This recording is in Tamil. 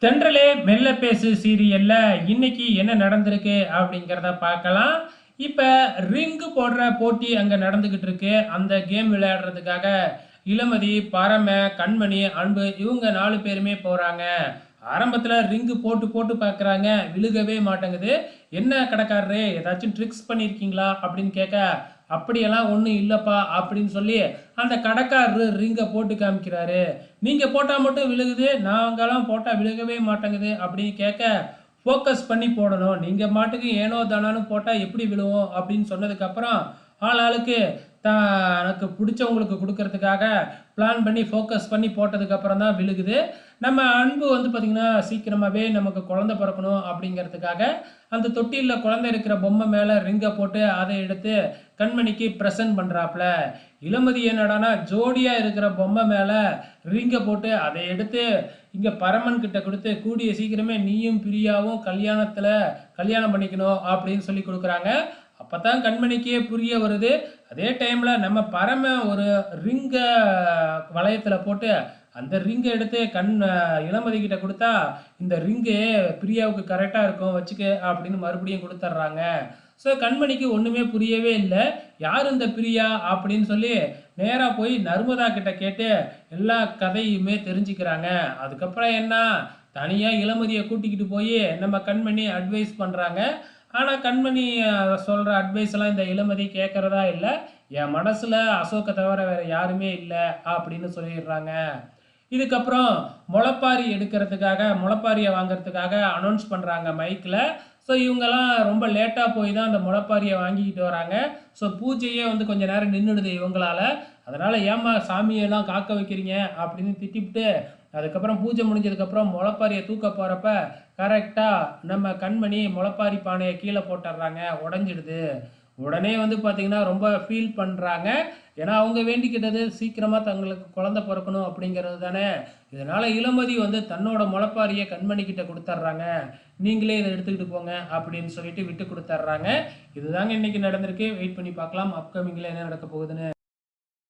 தென்றலே மெல்ல பேசு சீரியல்ல இன்னைக்கு என்ன நடந்திருக்கு அப்படிங்கிறத பார்க்கலாம். இப்ப ரிங்கு போடுற போட்டி அங்க நடந்துகிட்டு இருக்கு. அந்த கேம் விளையாடுறதுக்காக இளமதி, பரம, கண்மணி, அன்பு இவங்க 4 பேருமே போறாங்க. ஆரம்பத்துல ரிங்கு போட்டு போட்டு பார்க்குறாங்க. விழுகவே மாட்டேங்குது. "என்ன கடைக்காரரே ஏதாச்சும் ட்ரிக்ஸ் பண்ணியிருக்கீங்களா?" அப்படின்னு கேட்க, "அப்படியெல்லாம் ஒண்ணும் இல்லப்பா" அப்படின்னு சொல்லி அந்த கடைக்காரரு ரிங்க போட்டு காமிக்கிறாரு. "நீங்க போட்டா மட்டும் விழுகுது, நாங்கலாம் போட்டா விழுகவே மாட்டேங்குது" அப்படின்னு கேட்க, "ஃபோக்கஸ் பண்ணி போடணும். நீங்க பாட்டுக்கு ஏனோ தானோன்னு போட்டா எப்படி விழுவும்?" அப்படின்னு சொன்னதுக்கப்புறம், ஆளாளுக்கு தனக்கு பிடிச்சவங்களுக்கு குடுக்கறதுக்காக பிளான் பண்ணி ஃபோக்கஸ் பண்ணி போட்டதுக்கப்புறம் தான் விழுகுது. நம்ம அன்பு வந்து பார்த்தீங்கன்னா, சீக்கிரமாவே நமக்கு குழந்தை பொறக்கணும் அப்படிங்கிறதுக்காக, அந்த தொட்டில்ல குழந்தை இருக்கிற பொம்மை மேல ரிங்க போட்டு, அத எடுத்து கண்மணிக்கு பிரசன்ட் பண்றாப்ல. இளமதி என்னடான்னா, ஜோடியா இருக்கிற பொம்மை மேல ரிங்க போட்டு, அத எடுத்து இங்க பரமன் கிட்ட குடுத்து, "கூடிய சீக்கிரமே நீயும் பிரியாவும் கல்யாணம் பண்ணிக்கணும்" அப்படின்னு சொல்லி குடுக்குறாங்க. அப்பதான் கண்மணிக்கே புரிய வருது. அதே டைம்ல நம்ம பரம ஒரு ரிங்க வளையத்துல போட்டு, அந்த ரிங்க எடுத்து இளமதி கிட்ட குடுத்தா, "இந்த ரிங்கு பிரியாவுக்கு கரெக்ட்டா இருக்கும். வச்சுக்க" அப்படின்னு மறுபடியும் குடுத்துர்றாங்க. ஸோ கண்மணிக்கு ஒண்ணுமே புரியவே இல்ல. "யார் இந்த பிரியா?" அப்படின்னு சொல்லி நேரா போய் நர்மதா கிட்ட கேட்டு எல்லா கதையுமே தெரிஞ்சுக்கிறாங்க. அதுக்கப்புறம் என்ன, தனியா இளமதிய கூட்டிக்கிட்டு போயி நம்ம கண்மணி அட்வைஸ் பண்றாங்க. ஆனா கண்மணி சொல்ற அட்வைஸ் எல்லாம் இந்த இளமதி கேட்கறதா இல்ல. "என் மனசுல அசோக்க தவிர வேற யாருமே இல்ல" அப்படின்னு சொல்லிடுறாங்க. இதுக்கப்புறம் முளைப்பாரி எடுக்கிறதுக்காக முளைப்பாரிய வாங்குறதுக்காக அனௌன்ஸ் பண்றாங்க மைக்ல. ஸோ இவங்கலாம் ரொம்ப லேட்டா போய் தான் அந்த முளைப்பாரிய வாங்கிக்கிட்டு வராங்க. ஸோ பூஜையே வந்து கொஞ்ச நேரம் நின்னுடுது இவங்களால. அதனால "ஏம்மா சாமியெல்லாம் காக்க வைக்கிறீங்க?" அப்படின்னு திட்டிப்புட்டு, அதுக்கப்புறம் பூஜை முடிஞ்சதுக்கப்புறம் முளைப்பாரிய தூக்க போறப்ப, கரெக்ட்டா நம்ம கண்மணி முளைப்பாரி பானைய கீழ போட்டுர்றாங்க. உடைஞ்சிடுது. உடனே வந்து பார்த்தீங்கன்னா, ரொம்ப ஃபீல் பண்றாங்க. ஏன்னா, அவங்க வேண்டிக்கிட்டது சீக்கிரமா தங்களுக்கு குழந்தை பொறக்கணும் அப்படிங்கிறது தானே. இதனால இளமதி வந்து தன்னோட முளைப்பாரிய கண்மணி கிட்ட குடுத்துர்றாங்க. "நீங்களே இத எடுத்துக்கிட்டு போங்க" அப்படின்னு சொல்லிட்டு விட்டு குடுத்துர்றாங்க. இதுதாங்க இன்னைக்கு நடந்திருக்கு. வெயிட் பண்ணி பார்க்கலாம். அப்கமிங்ல என்ன நடக்க போகுதுன்னு.